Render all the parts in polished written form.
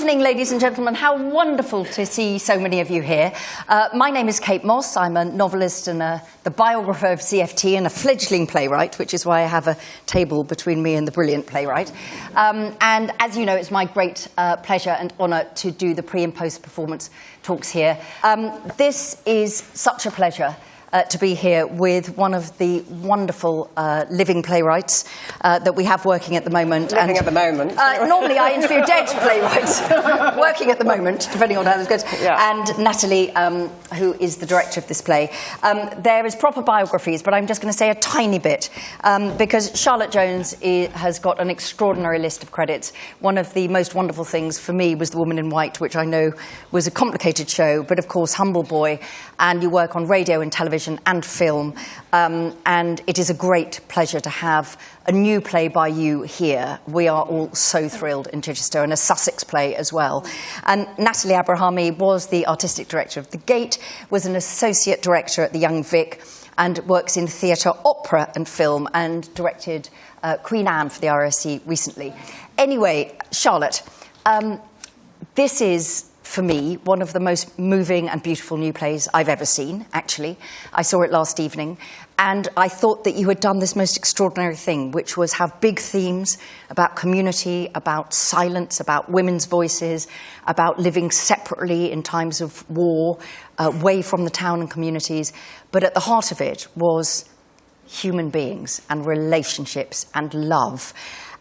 evening, ladies and gentlemen. How wonderful to see so many of you here. My name is Kate Mosse. I'm a novelist and the biographer of CFT and a fledgling playwright, which is why I have a table between me and the brilliant playwright. And as you know, it's my great pleasure and honour to do the pre- and post-performance talks here. This is such a pleasure. To be here with one of the wonderful living playwrights that we have working at the moment. Living at the moment. Normally I interview dead playwrights, working at the moment, depending on how this goes. Yeah. And Natalie, who is the director of this play. There is proper biographies, but I'm just going to say a tiny bit, because Charlotte Jones has got an extraordinary list of credits. One of the most wonderful things for me was The Woman in White, which I know was a complicated show, but of course Humble Boy, and you work on radio and television and film, and it is a great pleasure to have a new play by you here. We are all so thrilled in Chichester, and a Sussex play as well. And Natalie Abrahami was the artistic director of The Gate, was an associate director at the Young Vic, and works in theatre, opera and film, and directed Queen Anne for the RSC recently. Anyway, Charlotte, this is, for me, one of the most moving and beautiful new plays I've ever seen, actually. I saw it last evening, and I thought that you had done this most extraordinary thing, which was have big themes about community, about silence, about women's voices, about living separately in times of war, away from the town and communities. But at the heart of it was human beings and relationships and love.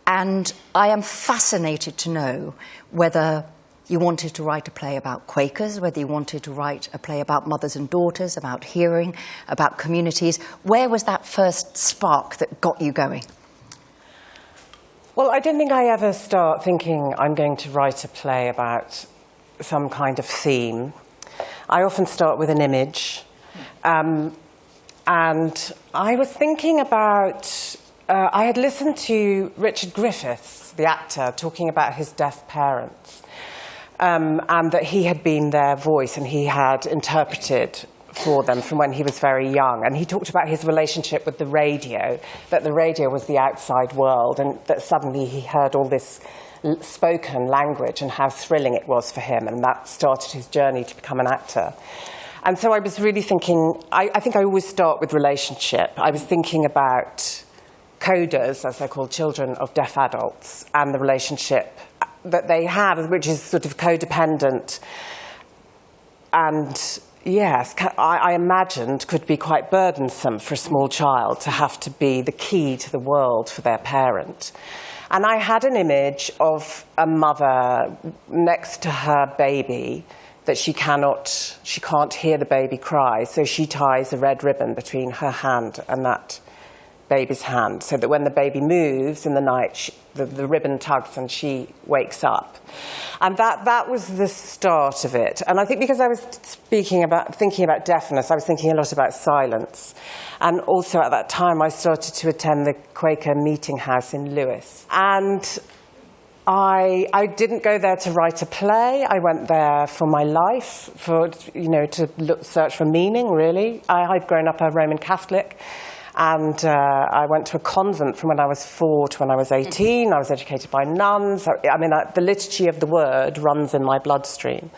And I am fascinated to know whether you wanted to write a play about Quakers, whether you wanted to write a play about mothers and daughters, about hearing, about communities. Where was that first spark that got you going? Well, I don't think I ever start thinking I'm going to write a play about some kind of theme. I often start with an image. And I was thinking about, I had listened to Richard Griffiths, the actor, talking about his deaf parents. And that he had been their voice and he had interpreted for them from when he was very young. And he talked about his relationship with the radio, that the radio was the outside world, and that suddenly he heard all this spoken language and how thrilling it was for him, and that started his journey to become an actor. And so I was really thinking, I think I always start with relationship. I was thinking about coders, as they're called, children of deaf adults, and the relationship that they have, which is sort of codependent, and yes, I imagined could be quite burdensome for a small child to have to be the key to the world for their parent. And I had an image of a mother next to her baby, that she can't hear the baby cry, so she ties a red ribbon between her hand and that baby's hand, so that when the baby moves in the night, the ribbon tugs and she wakes up. And that was the start of it. And I think because I was thinking about deafness, I was thinking a lot about silence. And also at that time, I started to attend the Quaker Meeting House in Lewes. And I didn't go there to write a play. I went there for my life, to search for meaning, really. I'd grown up a Roman Catholic. And I went to a convent from when I was 4 to when I was 18. I was educated by nuns. The liturgy of the word runs in my bloodstream.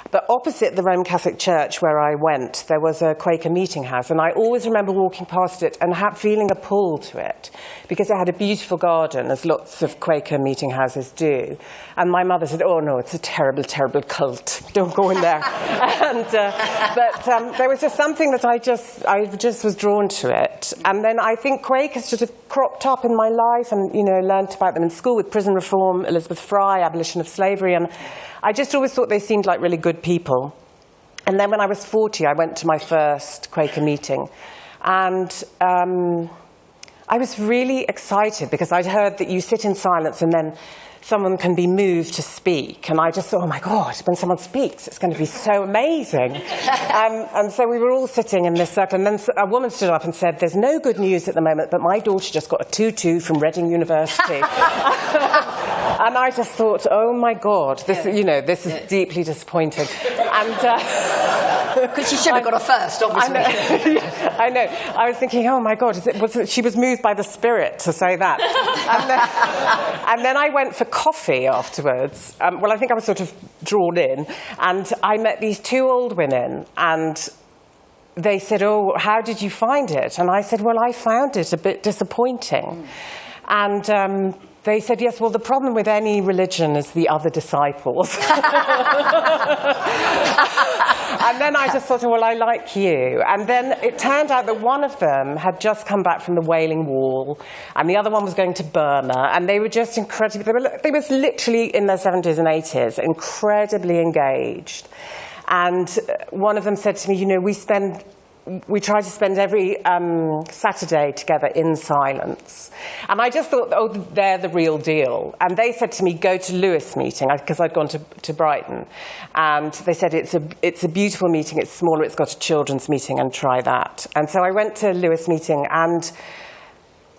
But opposite the Roman Catholic Church where I went, there was a Quaker meeting house. And I always remember walking past it and feeling a pull to it, because it had a beautiful garden, as lots of Quaker meeting houses do. And my mother said, "Oh no, it's a terrible, terrible cult. Don't go in there." But there was just something that I just was drawn to it. And then I think Quakers sort of cropped up in my life, and learnt about them in school with prison reform, Elizabeth Fry, abolition of slavery, and I just always thought they seemed like really good people. And then when I was 40, I went to my first Quaker meeting. And I was really excited because I'd heard that you sit in silence and then someone can be moved to speak. And I just thought, oh my God, when someone speaks, it's going to be so amazing. And so we were all sitting in this circle. And then a woman stood up and said, "There's no good news at the moment, but my daughter just got a 2-2 from Reading University." And I just thought, oh my God, this is deeply disappointing. And Because she should have got a first, obviously. I know. I was thinking, oh my God, she was moved by the spirit to say that. And then I went for coffee afterwards. Well, I think I was sort of drawn in. And I met these two old women, and they said, oh, how did you find it? And I said, well, I found it a bit disappointing. And they said, yes, well, the problem with any religion is the other disciples. And then I just thought, well, I like you. And then it turned out that one of them had just come back from the Wailing Wall, and the other one was going to Burma, and they were just incredibly, they were literally in their 70s and 80s, incredibly engaged. And one of them said to me, you know, we try to spend every Saturday together in silence. And I just thought, oh, they're the real deal. And they said to me, go to Lewis meeting, because I'd gone to Brighton. And they said, it's a beautiful meeting, it's smaller, it's got a children's meeting, and try that. And so I went to Lewis meeting, and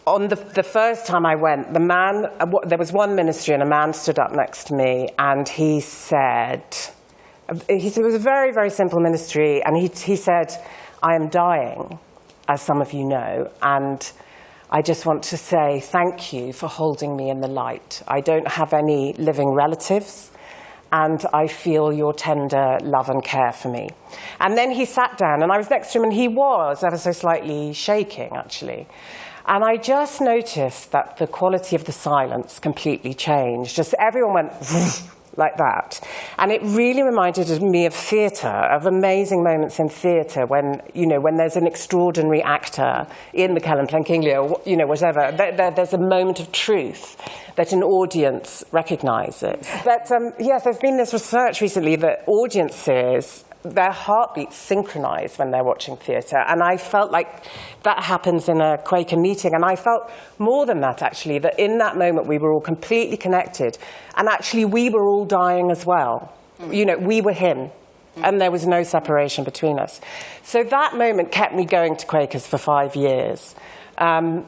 on the first time I went, there was one ministry, and a man stood up next to me, and he said, it was a very, very simple ministry, and he said, I am dying, as some of you know, and I just want to say thank you for holding me in the light. I don't have any living relatives, and I feel your tender love and care for me. And then he sat down, and I was next to him, and he was ever so slightly shaking, actually. And I just noticed that the quality of the silence completely changed. Just everyone went like that. And it really reminded me of theatre, of amazing moments in theatre when, you know, when there's an extraordinary actor in the Callan Plankinglia, or, you know, whatever, there's a moment of truth that an audience recognises. But, yes, there's been this research recently that audiences, their heartbeats synchronise when they're watching theatre, and I felt like that happens in a Quaker meeting, and I felt more than that, actually, that in that moment we were all completely connected, and actually we were all dying as well. You know, we were him, and there was no separation between us. So that moment kept me going to Quakers for 5 years, and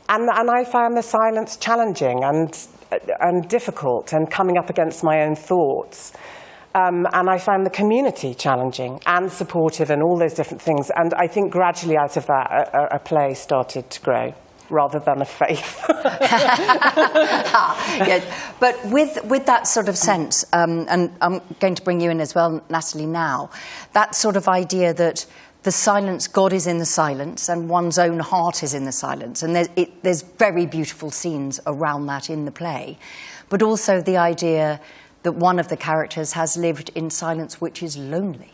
I found the silence challenging and difficult, and coming up against my own thoughts. And I found the community challenging and supportive and all those different things. And I think gradually out of that, a play started to grow rather than a faith. Yeah. But with that sort of sense, and I'm going to bring you in as well, Natalie, now, that sort of idea that the silence, God is in the silence, and one's own heart is in the silence. And there's very beautiful scenes around that in the play. But also the idea that one of the characters has lived in silence which is lonely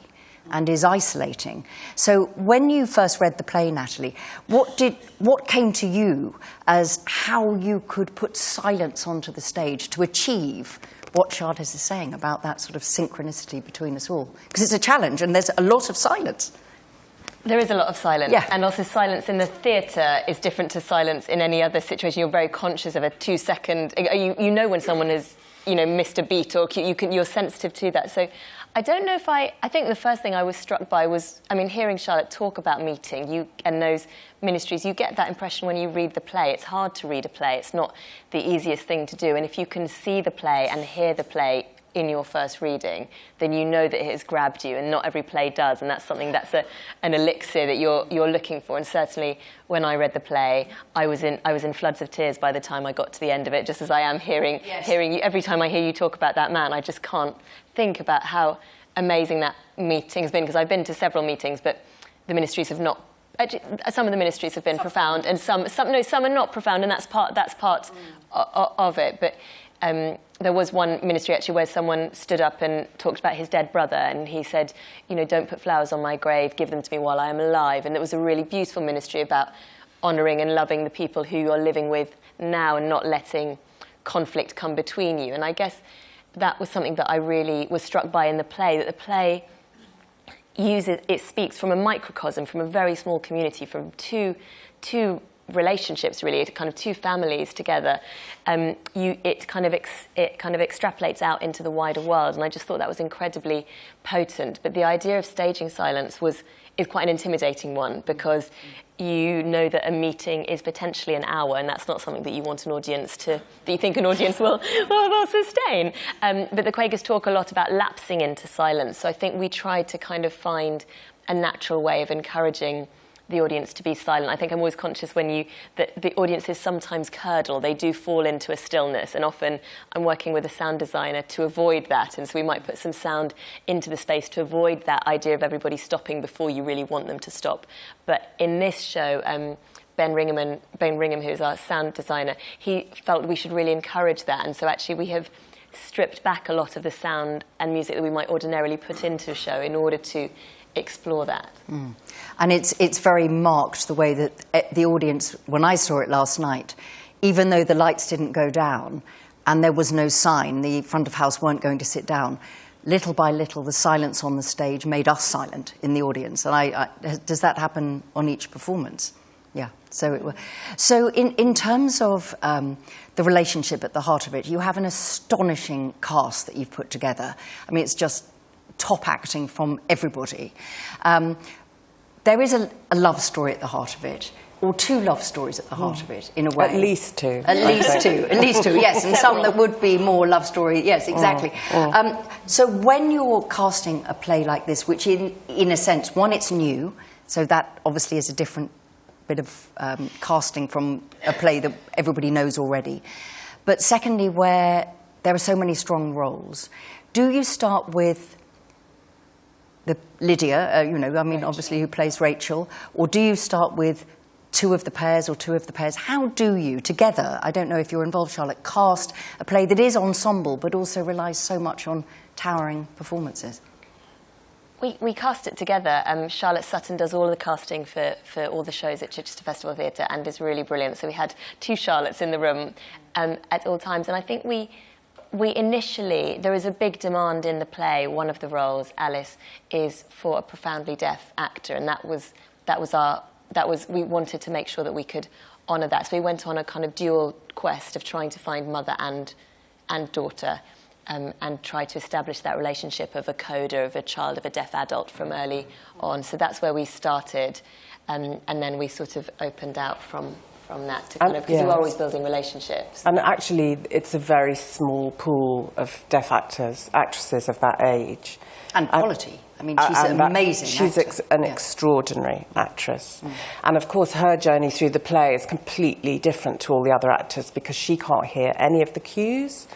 and is isolating. So when you first read the play, Natalie, what came to you as how you could put silence onto the stage to achieve what Charlotte is saying about that sort of synchronicity between us all? Because it's a challenge, and there's a lot of silence. There is a lot of silence, yeah. And also silence in the theatre is different to silence in any other situation. You're very conscious of a 2-second... You know when someone has, you know, missed a beat, or you're sensitive to that. So I don't know if I think the first thing I was struck by was, I mean, hearing Charlotte talk about meeting and those ministries, you get that impression when you read the play. It's hard to read a play. It's not the easiest thing to do. And if you can see the play and hear the play in your first reading, then you know that it has grabbed you, and not every play does, and that's something that's an elixir that you're looking for. And certainly when I read the play, I was in floods of tears by the time I got to the end of it, just as I am hearing you. Every time I hear you talk about that man, I just can't think about how amazing that meeting has been, because I've been to several meetings, but the ministries have not. Some of the ministries have been profound, and some are not profound, and that's part of it. But there was one ministry actually where someone stood up and talked about his dead brother, and he said, you know, don't put flowers on my grave, give them to me while I am alive. And it was a really beautiful ministry about honouring and loving the people who you're living with now, and not letting conflict come between you. And I guess that was something that I really was struck by in the play, that the play it speaks from a microcosm, from a very small community, from two relationships, really, kind of two families together. It kind of extrapolates out into the wider world, and I just thought that was incredibly potent. But the idea of staging silence is quite an intimidating one, because you know that a meeting is potentially an hour, and that's not something that you want an audience that you think an audience will sustain. But the Quakers talk a lot about lapsing into silence, so I think we tried to kind of find a natural way of encouraging the audience to be silent. I think I'm always conscious that the audiences sometimes curdle. They do fall into a stillness, and often I'm working with a sound designer to avoid that, and so we might put some sound into the space to avoid that idea of everybody stopping before you really want them to stop. But in this show, Ben Ringham, who is our sound designer, he felt we should really encourage that, and so actually we have stripped back a lot of the sound and music that we might ordinarily put into a show in order to explore that. And it's very marked the way that the audience, when I saw it last night, even though the lights didn't go down and there was no sign, the front of house weren't going to sit down, little by little the silence on the stage made us silent in the audience. And does that happen on each performance? Yeah. So in terms of the relationship at the heart of it, you have an astonishing cast that you've put together. I mean, it's just top acting from everybody. There is a love story at the heart of it, or two love stories at the heart of it, in a way. At least two. At least two, yes, and some that would be more love story, yes, exactly. So when you're casting a play like this, which in a sense, one, it's new, so that obviously is a different bit of casting from a play that everybody knows already. But secondly, where there are so many strong roles, do you start with Lydia, obviously who plays Rachel, or do you start with two of the pairs? How do you, together, I don't know if you're involved, Charlotte, cast a play that is ensemble but also relies so much on towering performances? We cast it together. Charlotte Sutton does all of the casting for all the shows at Chichester Festival Theatre and is really brilliant. So we had two Charlottes in the room at all times. And I think we initially, there was a big demand in the play. One of the roles, Alice, is for a profoundly deaf actor. And we wanted to make sure that we could honour that. So we went on a kind of dual quest of trying to find mother and daughter. And try to establish that relationship of a coda, of a child, of a deaf adult from early on. So that's where we started, and then we sort of opened out from that to kind of, because we're always building relationships. And actually, it's a very small pool of deaf actresses of that age. And quality. I mean, she's an amazing actor. She's an extraordinary actress. And of course, her journey through the play is completely different to all the other actors because she can't hear any of the cues.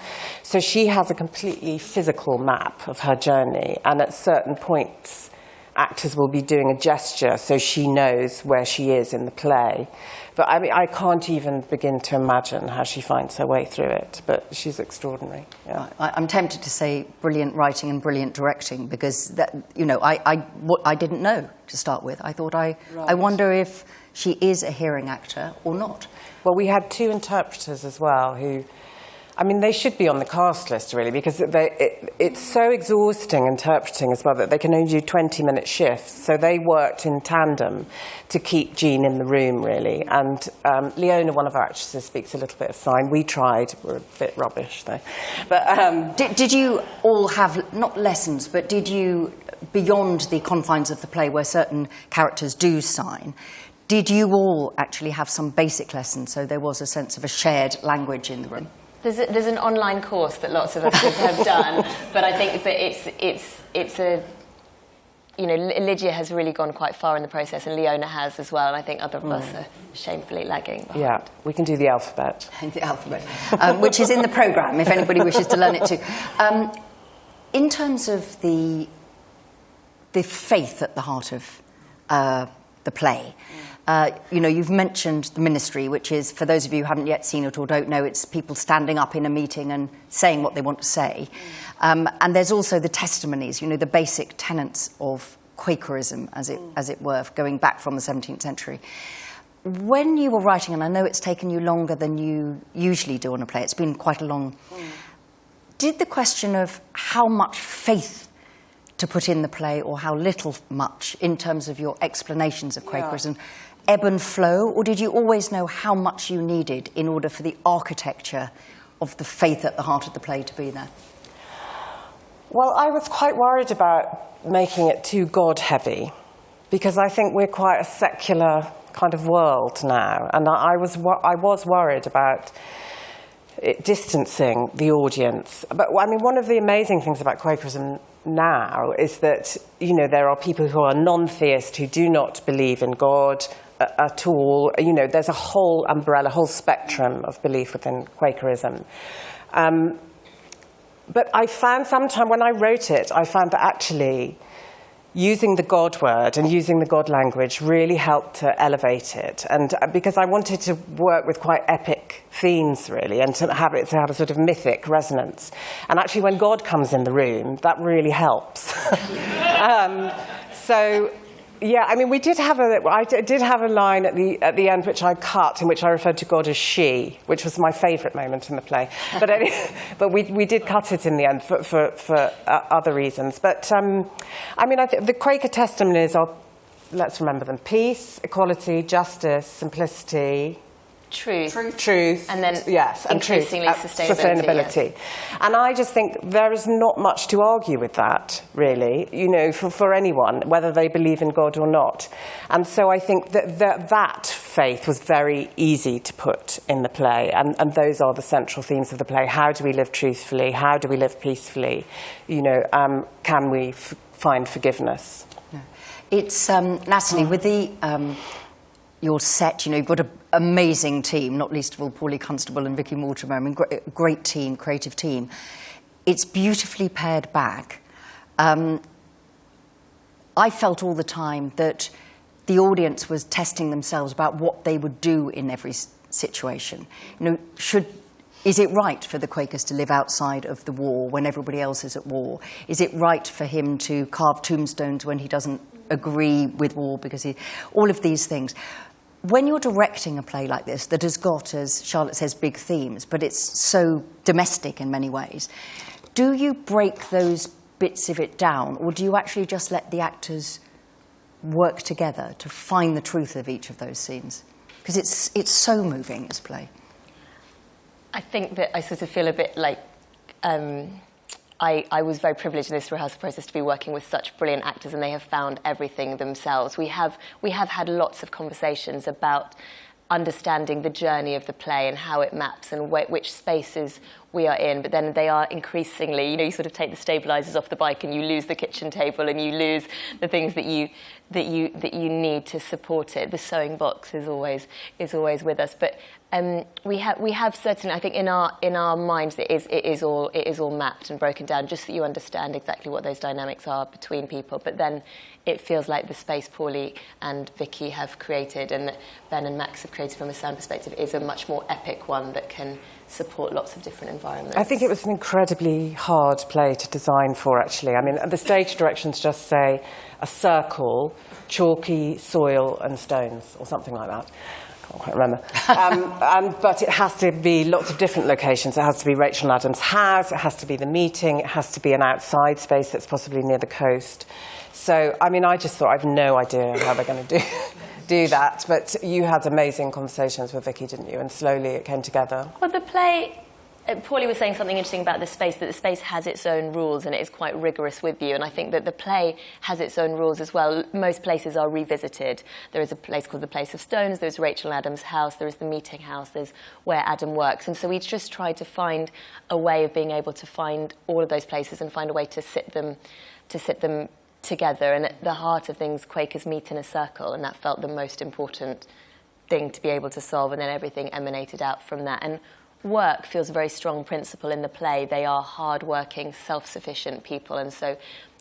So she has a completely physical map of her journey. And at certain points, actors will be doing a gesture so she knows where she is in the play. But I mean, I can't even begin to imagine how she finds her way through it. But she's extraordinary. Yeah. I'm tempted to say brilliant writing and brilliant directing because that, I didn't know to start with. I thought I wonder if she is a hearing actor or not. Well, we had two interpreters as well who, I mean, they should be on the cast list, really, because it's so exhausting interpreting as well that they can only do 20-minute shifts. So they worked in tandem to keep Jean in the room, really. And Leona, one of our actresses, speaks a little bit of sign. We tried. We're a bit rubbish, though. But did you all have, not lessons, but did you, beyond the confines of the play where certain characters do sign, did you all actually have some basic lessons so there was a sense of a shared language in the room? There's an online course that lots of us have done, but I think that it's a, Lydia has really gone quite far in the process, and Leona has as well, and I think other of us are shamefully lagging behind. Yeah, we can do the alphabet. The alphabet, which is in the programme, if anybody wishes to learn it too. In terms of the faith at the heart of the play, you've mentioned the ministry, which is, for those of you who haven't yet seen it or don't know, it's people standing up in a meeting and saying what they want to say. And there's also the testimonies, the basic tenets of Quakerism, as it were, going back from the 17th century. When you were writing, and I know it's taken you longer than you usually do on a play, it's been quite a long... Did the question of how much faith to put in the play or how little much in terms of your explanations of Quakerism ebb and flow, or did you always know how much you needed in order for the architecture of the faith at the heart of the play to be there? Well, I was quite worried about making it too God-heavy, because I think we're quite a secular kind of world now, and I was worried about it distancing the audience. But I mean, one of the amazing things about Quakerism now is that, you know, there are people who are non-theist, who do not believe in God at all. You know, there's a whole umbrella, whole spectrum of belief within Quakerism. But I found sometime when I wrote it, I found that actually using the God word and using the God language really helped to elevate it. And because I wanted to work with quite epic themes, really, and to have it to have a sort of mythic resonance. And actually, when God comes in the room, that really helps. So, yeah, I mean, I did have a line at the end which I cut, in which I referred to God as she, which was my favourite moment in the play. But anyway, but we did cut it in the end for other reasons. But I mean, I think the Quaker testimonies are, let's remember them: peace, equality, justice, simplicity. Truth, and then yes, and increasingly sustainability. Yeah. And I just think there is not much to argue with that, really, you know, for anyone, whether they believe in God or not. And so I think that faith was very easy to put in the play, and those are the central themes of the play. How do we live truthfully? How do we live peacefully? You know, can we find forgiveness? It's Natalie, with the your set, you know, you've got an amazing team, not least of all Paulie Constable and Vicky Mortimer. I mean, great team, creative team. It's beautifully pared back. I felt all the time that the audience was testing themselves about what they would do in every situation. You know, is it right for the Quakers to live outside of the war when everybody else is at war? Is it right for him to carve tombstones when he doesn't agree with war because all of these things? When you're directing a play like this that has got, as Charlotte says, big themes, but it's so domestic in many ways, do you break those bits of it down, or do you actually just let the actors work together to find the truth of each of those scenes? Because it's so moving, this play. I think that I sort of feel a bit like I was very privileged in this rehearsal process to be working with such brilliant actors, and they have found everything themselves. We have had lots of conversations about understanding the journey of the play and how it maps and which spaces we are in, but then they are increasingly, you know, you sort of take the stabilisers off the bike and you lose the kitchen table and you lose the things that you need to support it. The sewing box is always with us, but we have certainly, I think, in our minds it is all mapped and broken down, just so that you understand exactly what those dynamics are between people. But then it feels like the space Paulie and Vicky have created, and that Ben and Max have created from a sound perspective, is a much more epic one that can support lots of different environments. I think it was an incredibly hard play to design for, actually. I mean, the stage directions just say a circle, chalky soil and stones, or something like that. I can't quite remember. But it has to be lots of different locations. It has to be Rachel Adams' house, it has to be the meeting, it has to be an outside space that's possibly near the coast. So, I mean, I just thought, I've no idea how they're going to do that, but you had amazing conversations with Vicky, didn't you? And slowly it came together. Well, the play, Paulie was saying something interesting about the space, that the space has its own rules and it is quite rigorous with you, and I think that the play has its own rules as well. Most places are revisited. There is a place called the Place of Stones, there's Rachel Adams' house, there is the meeting house, there's where Adam works, and so we just tried to find a way of being able to find all of those places and find a way to sit them together. And at the heart of things, Quakers meet in a circle, and that felt the most important thing to be able to solve, and then everything emanated out from that. And work feels a very strong principle in the play. They are hard-working, self-sufficient people, and so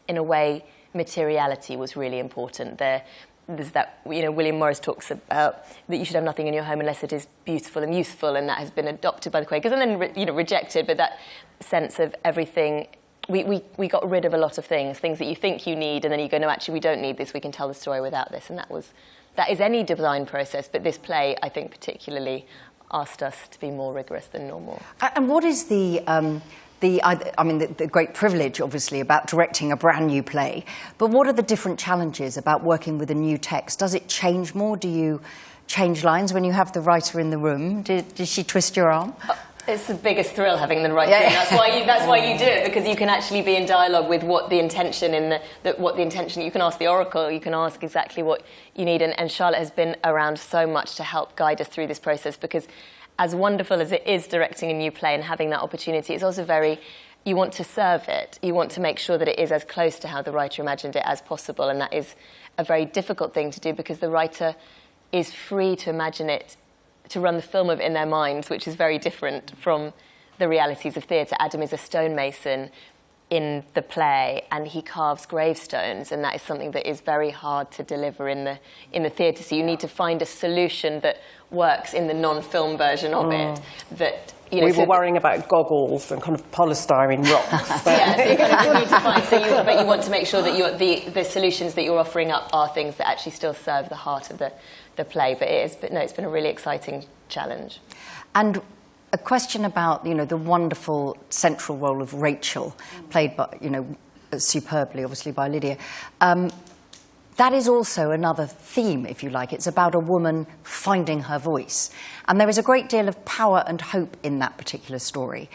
in a way materiality was really important. There's that, you know, William Morris talks about that you should have nothing in your home unless it is beautiful and useful, and that has been adopted by the Quakers and then rejected, but that sense of everything. We got rid of a lot of things that you think you need, and then you go, no, actually, we don't need this. We can tell the story without this. And that is any design process, but this play, I think, particularly asked us to be more rigorous than normal. And what is the great privilege, obviously, about directing a brand new play, but what are the different challenges about working with a new text? Does it change more? Do you change lines when you have the writer in the room? Did she twist your arm? It's the biggest thrill having the right thing. That's why you do it, because you can actually be in dialogue with what the intention you can ask the oracle, you can ask exactly what you need, and Charlotte has been around so much to help guide us through this process, because as wonderful as it is directing a new play and having that opportunity, it's also very you want to serve it. You want to make sure that it is as close to how the writer imagined it as possible, and that is a very difficult thing to do because the writer is free to imagine it, to run the film of it in their minds, which is very different from the realities of theatre. Adam is a stonemason in the play, and he carves gravestones, and that is something that is very hard to deliver in the theatre. So you need to find a solution that works in the non-film version of it. That we were worrying about goggles and kind of polystyrene rocks. Yeah, so you kind of need to find. But you want to make sure that the solutions that you're offering up are things that actually still serve the heart of the play. But it's been a really exciting challenge. And a question about, the wonderful central role of Rachel, played by, superbly, obviously, by Lydia. That is also another theme, if you like. It's about a woman finding her voice. And there is a great deal of power and hope in that particular story.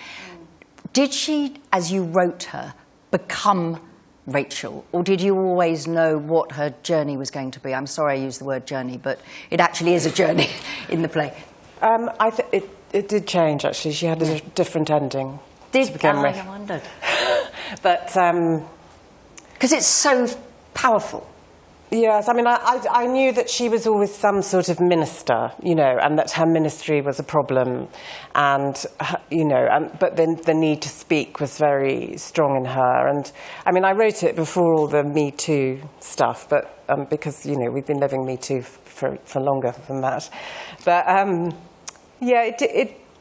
Did she, as you wrote her, become Rachel? Or did you always know what her journey was going to be? I'm sorry I used the word journey, but it actually is a journey in the play. It did change, actually. She had a different ending to begin with. I wondered. But because it's so powerful. Yes, I mean, I knew that she was always some sort of minister, and that her ministry was a problem, and but then the need to speak was very strong in her. And I mean, I wrote it before all the Me Too stuff, but because we've been living Me Too for longer than that, but. Yeah,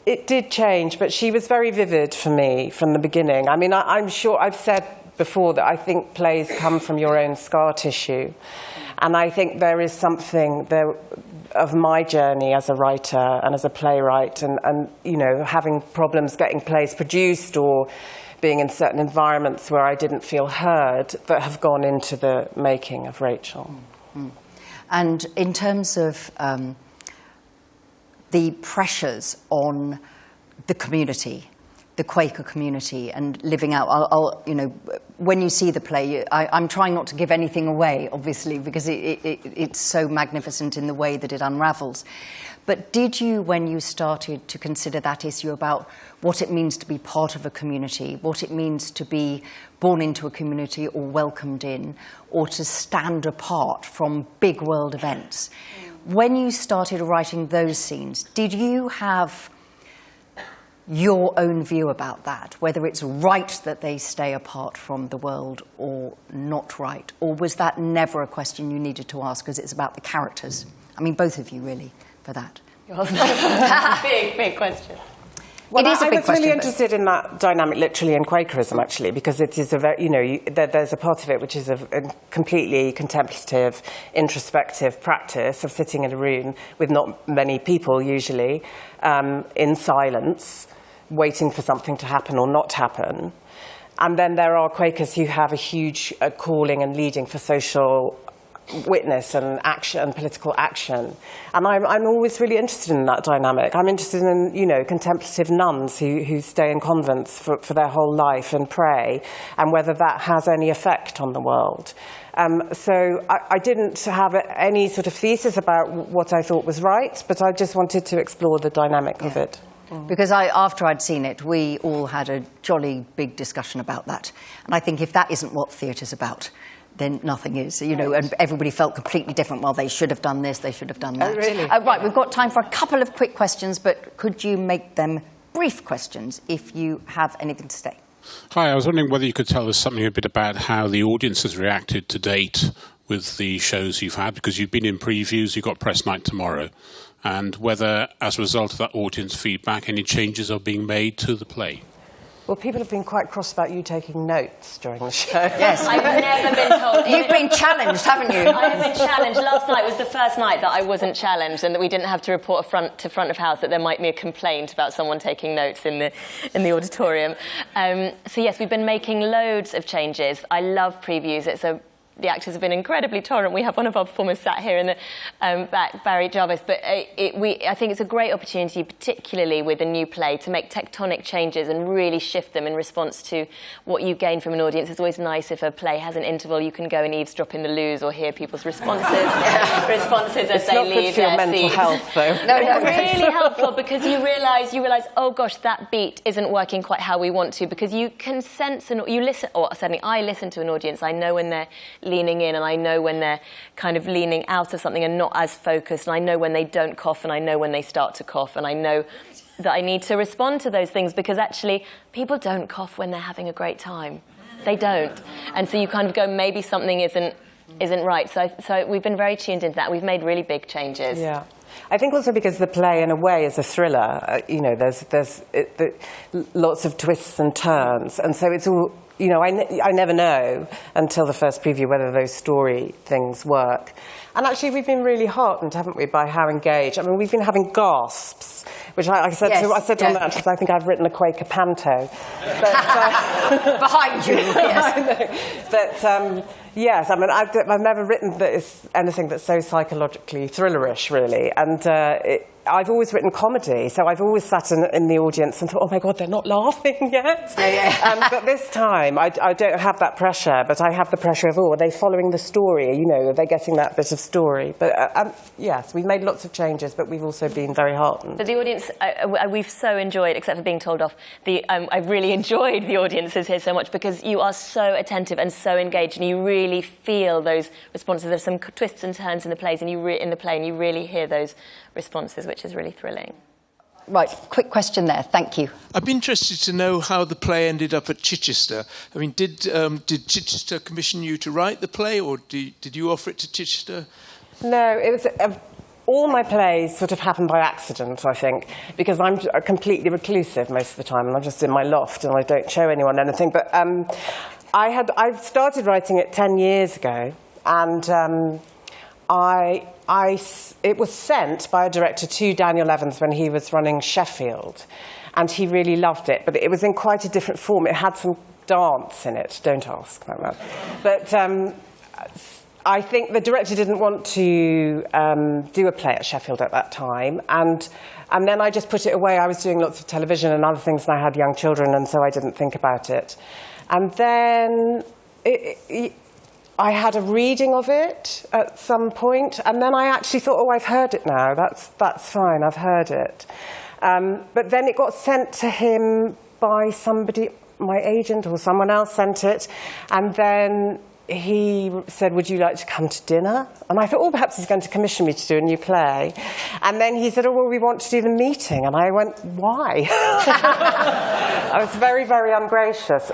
it did change, but she was very vivid for me from the beginning. I mean, I'm sure I've said before that I think plays come from your own scar tissue. And I think there is something there of my journey as a writer and as a playwright and having problems getting plays produced or being in certain environments where I didn't feel heard that have gone into the making of Rachel. Mm-hmm. And in terms of the pressures on the community, the Quaker community, and living out. When you see the play, I'm trying not to give anything away, obviously, because it's so magnificent in the way that it unravels. But did you, when you started to consider that issue about what it means to be part of a community, what it means to be born into a community or welcomed in, or to stand apart from big world events, when you started writing those scenes, did you have your own view about that, whether it's right that they stay apart from the world or not right? Or was that never a question you needed to ask because it's about the characters? I mean, both of you, really, for that. Big question. Well, it is a big question. I was really interested in that dynamic, literally, in Quakerism, actually, because it is a very, there's a part of it which is a completely contemplative, introspective practice of sitting in a room with not many people, usually, in silence, waiting for something to happen or not happen. And then there are Quakers who have a huge calling and leading for social witness and action and political action, and I'm always really interested in that dynamic. I'm interested in contemplative nuns who stay in convents for their whole life and pray, and whether that has any effect on the world. So I didn't have any sort of thesis about what I thought was right, but I just wanted to explore the dynamic of it. Because after I'd seen it, we all had a jolly big discussion about that, and I think if that isn't what theatre's about, then nothing is, and everybody felt completely different. Well, they should have done this, they should have done that. Oh, really? Right, we've got time for a couple of quick questions, but could you make them brief questions if you have anything to say? Hi, I was wondering whether you could tell us something a bit about how the audience has reacted to date with the shows you've had, because you've been in previews, you've got press night tomorrow, and whether, as a result of that audience feedback, any changes are being made to the play. Well, people have been quite cross about you taking notes during the show. Yes. I've never been told. You've been challenged, haven't you? I have been challenged. Last night was the first night that I wasn't challenged and that we didn't have to report front of house that there might be a complaint about someone taking notes in the auditorium. So yes, we've been making loads of changes. I love previews. It's a the actors have been incredibly tolerant. We have one of our performers sat here in the back, Barry Jarvis, but I think it's a great opportunity, particularly with a new play, to make tectonic changes and really shift them in response to what you gain from an audience. It's always nice if a play has an interval, you can go and eavesdrop in the loos or hear people's responses as they leave It's not good for your mental health, though. No, it's really helpful because you realise, oh gosh, that beat isn't working quite how we want to, because you can sense and you listen, or certainly I listen to an audience. I know when they're leaning in, and I know when they're kind of leaning out of something and not as focused, and I know when they don't cough, and I know when they start to cough, and I know that I need to respond to those things, because actually people don't cough when they're having a great time. They don't. And so you kind of go, maybe something isn't right. So we've been very tuned into that. We've made really big changes. Yeah. I think also because the play, in a way, is a thriller. There's lots of twists and turns, and so it's all. I never know until the first preview whether those story things work. And actually, we've been really heartened, haven't we, by how engaged. I mean, we've been having gasps, which I said on that because I think I've written a Quaker panto. But, behind you, yes. I know. But yes, I mean, I've never written anything that's so psychologically thrillerish, really. And I've always written comedy, so I've always sat in the audience and thought, oh my God, they're not laughing yet. Yeah. But this time, I don't have that pressure, but I have the pressure of, are they following the story? Are they getting that bit of story? But yes, we've made lots of changes, but we've also been very heartened. But the audience, we've so enjoyed, except for being told off, I've really enjoyed the audiences here so much, because you are so attentive and so engaged, and you really feel those responses. There's some twists and turns in the plays, and you really hear those responses, which is really thrilling. Right, quick question there. Thank you. I'd be interested to know how the play ended up at Chichester. I mean, did Chichester commission you to write the play, or did you offer it to Chichester? No, it was... all my plays sort of happen by accident, I think, because I'm completely reclusive most of the time, and I'm just in my loft and I don't show anyone anything. But I started writing it 10 years ago, and it was sent by a director to Daniel Evans when he was running Sheffield, and he really loved it. But it was in quite a different form. It had some dance in it. Don't ask like that. But I think the director didn't want to do a play at Sheffield at that time, and then I just put it away. I was doing lots of television and other things, and I had young children, and so I didn't think about it. And then I had a reading of it at some point, and then I actually thought, I've heard it now. That's fine, I've heard it. But then it got sent to him by somebody, my agent or someone else sent it, and then he said, would you like to come to dinner? And I thought, perhaps he's going to commission me to do a new play. And then he said, we want to do the meeting. And I went, why? I was very, very ungracious.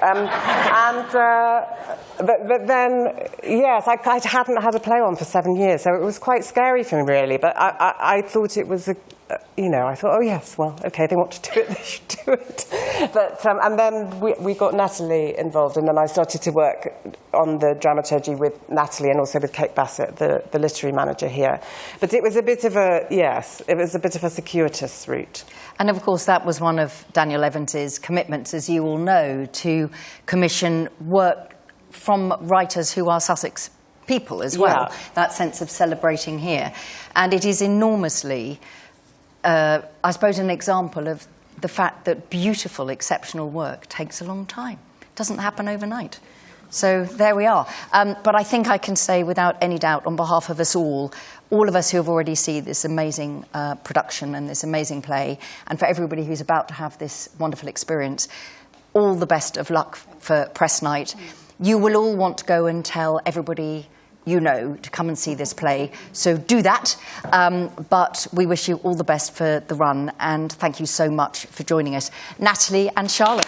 But then, yes, I hadn't had a play on for 7 years, so it was quite scary for me, really. But I thought it was I thought, yes, well, okay, they want to do it, they should do it. But, and then we got Natalie involved, and then I started to work on the dramaturgy with Natalie and also with Kate Bassett, the literary manager here. But it was a bit of a circuitous route. And of course, that was one of Daniel Evans's commitments, as you all know, to commission work from writers who are Sussex people as well. Yeah. That sense of celebrating here. And it is enormously... I suppose an example of the fact that beautiful, exceptional work takes a long time. It doesn't happen overnight. So there we are. But I think I can say without any doubt, on behalf of us all of us who have already seen this amazing production and this amazing play, and for everybody who's about to have this wonderful experience, all the best of luck for press night. You will all want to go and tell everybody to come and see this play. So do that. But we wish you all the best for the run, and thank you so much for joining us. Natalie and Charlotte.